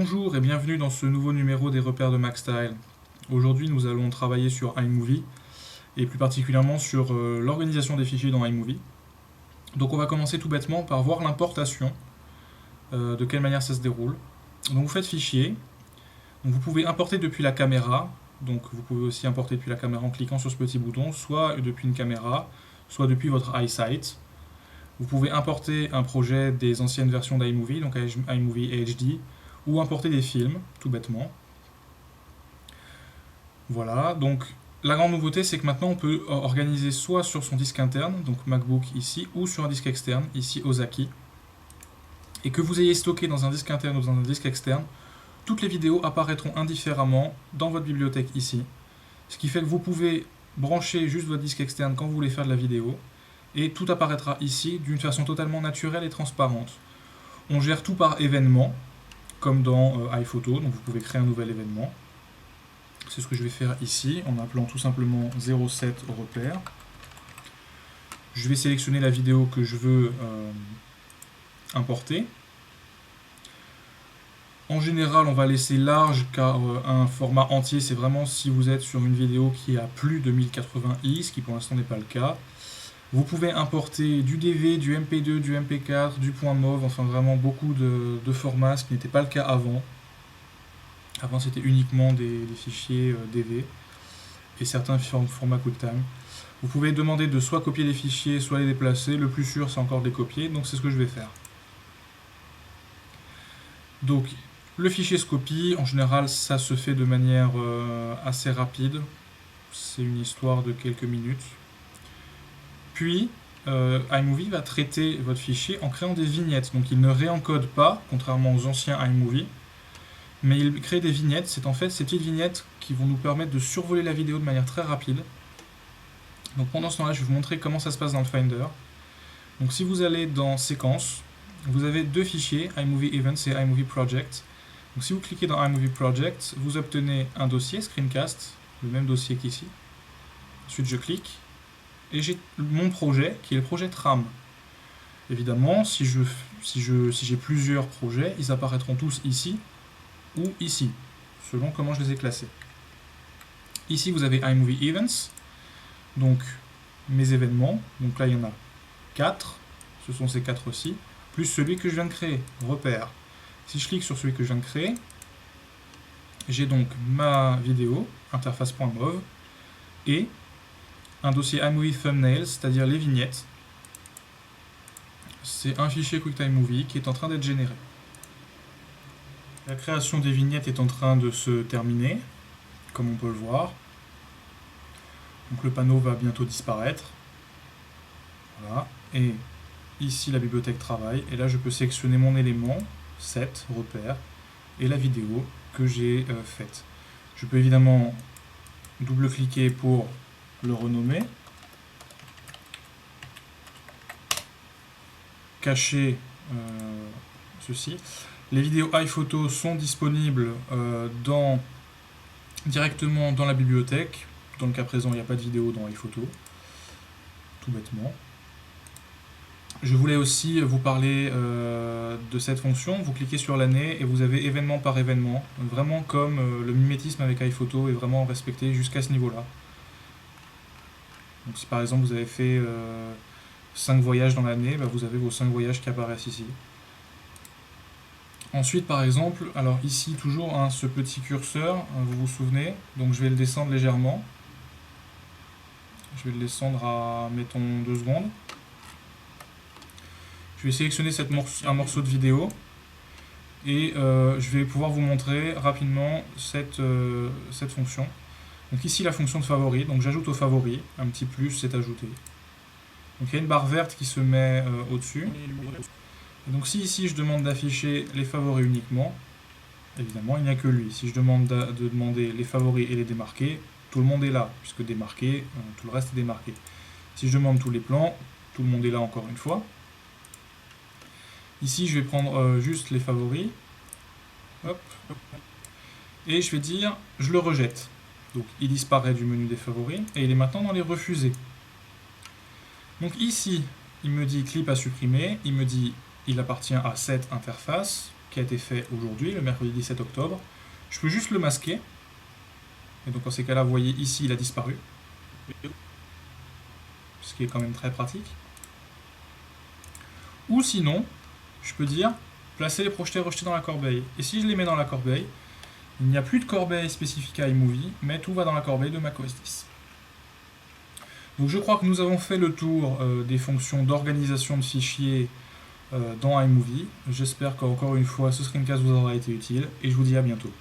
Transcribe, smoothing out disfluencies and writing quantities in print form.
Bonjour et bienvenue dans ce nouveau numéro des repères de MacStyle. Aujourd'hui nous allons travailler sur iMovie et plus particulièrement sur l'organisation des fichiers dans iMovie. Donc on va commencer tout bêtement par voir l'importation, de quelle manière ça se déroule. Donc vous faites fichier, donc vous pouvez importer depuis la caméra, donc vous pouvez aussi importer depuis la caméra en cliquant sur ce petit bouton, soit depuis une caméra, soit depuis votre iSight. Vous pouvez importer un projet des anciennes versions d'iMovie, donc iMovie HD, ou importer des films, tout bêtement. Voilà, donc la grande nouveauté c'est que maintenant on peut organiser soit sur son disque interne, donc MacBook ici, ou sur un disque externe, ici Ozaki. Et que vous ayez stocké dans un disque interne ou dans un disque externe, toutes les vidéos apparaîtront indifféremment dans votre bibliothèque ici. Ce qui fait que vous pouvez brancher juste votre disque externe quand vous voulez faire de la vidéo, et tout apparaîtra ici d'une façon totalement naturelle et transparente. On gère tout par événement, comme dans iPhoto, donc vous pouvez créer un nouvel événement. C'est ce que je vais faire ici, en appelant tout simplement 07 repère. Je vais sélectionner la vidéo que je veux importer. En général, on va laisser large, car un format entier, c'est vraiment si vous êtes sur une vidéo qui a plus de 1080i, ce qui pour l'instant n'est pas le cas. Vous pouvez importer du DV, du MP2, du MP4, du point MOV, enfin vraiment beaucoup de formats, ce qui n'était pas le cas avant. Avant c'était uniquement des fichiers DV et certains formats QuickTime. Vous pouvez demander de soit copier les fichiers, soit les déplacer. Le plus sûr c'est encore de les copier, donc c'est ce que je vais faire. Donc le fichier se copie, en général ça se fait de manière assez rapide. C'est une histoire de quelques minutes. Puis, iMovie va traiter votre fichier en créant des vignettes. Donc il ne réencode pas, contrairement aux anciens iMovie, mais il crée des vignettes. C'est en fait ces petites vignettes qui vont nous permettre de survoler la vidéo de manière très rapide. Donc pendant ce temps-là, je vais vous montrer comment ça se passe dans le Finder. Donc si vous allez dans Séquences, vous avez deux fichiers, iMovie Events et iMovie Project. Donc si vous cliquez dans iMovie Project, vous obtenez un dossier, Screencast, le même dossier qu'ici. Ensuite je clique. Et j'ai mon projet qui est le projet Tram. Évidemment, si j'ai plusieurs projets, ils apparaîtront tous ici ou ici, selon comment je les ai classés. Ici, vous avez iMovie Events, donc mes événements. Donc là, il y en a 4, ce sont ces 4 aussi, plus celui que je viens de créer, repère. Si je clique sur celui que je viens de créer, j'ai donc ma vidéo, interface.mov, et un dossier iMovie Thumbnails, c'est-à-dire les vignettes. C'est un fichier QuickTime Movie qui est en train d'être généré. La création des vignettes est en train de se terminer, comme on peut le voir. Donc le panneau va bientôt disparaître. Voilà. Et ici la bibliothèque travail. Et là je peux sélectionner mon élément, 7, repère, et la vidéo que j'ai faite. Je peux évidemment double-cliquer pour le renommer, cacher ceci. Les vidéos iPhoto sont disponibles directement dans la bibliothèque. Dans le cas présent, il n'y a pas de vidéo dans iPhoto, tout bêtement. Je voulais aussi vous parler de cette fonction. Vous cliquez sur l'année et vous avez événement par événement, vraiment comme le mimétisme avec iPhoto est vraiment respecté jusqu'à ce niveau-là. Donc si par exemple vous avez fait 5 voyages dans l'année, vous avez vos 5 voyages qui apparaissent ici. Ensuite par exemple, alors ici toujours ce petit curseur, vous vous souvenez, donc je vais le descendre légèrement. Je vais le descendre à, mettons, 2 secondes. Je vais sélectionner un morceau de vidéo et je vais pouvoir vous montrer rapidement cette fonction. Donc ici la fonction de favori, donc j'ajoute au favori, un petit plus c'est ajouté. Donc il y a une barre verte qui se met au-dessus. Et donc si ici je demande d'afficher les favoris uniquement, évidemment il n'y a que lui. Si je demande de demander les favoris et les démarquer, tout le monde est là, puisque démarqué, tout le reste est démarqué. Si je demande tous les plans, tout le monde est là encore une fois. Ici je vais prendre juste les favoris. Hop. Et je vais dire je le rejette. Donc il disparaît du menu des favoris et il est maintenant dans les refusés. Donc ici, il me dit clip à supprimer, il me dit il appartient à cette interface, qui a été fait aujourd'hui, le mercredi 17 octobre. Je peux juste le masquer. Et donc, dans ces cas-là, vous voyez ici, il a disparu. Ce qui est quand même très pratique. Ou sinon, je peux dire placer les projetés rejetés dans la corbeille. Et si je les mets dans la corbeille, il n'y a plus de corbeille spécifique à iMovie, mais tout va dans la corbeille de macOS 10. Donc je crois que nous avons fait le tour des fonctions d'organisation de fichiers dans iMovie. J'espère qu'encore une fois ce screencast vous aura été utile et je vous dis à bientôt.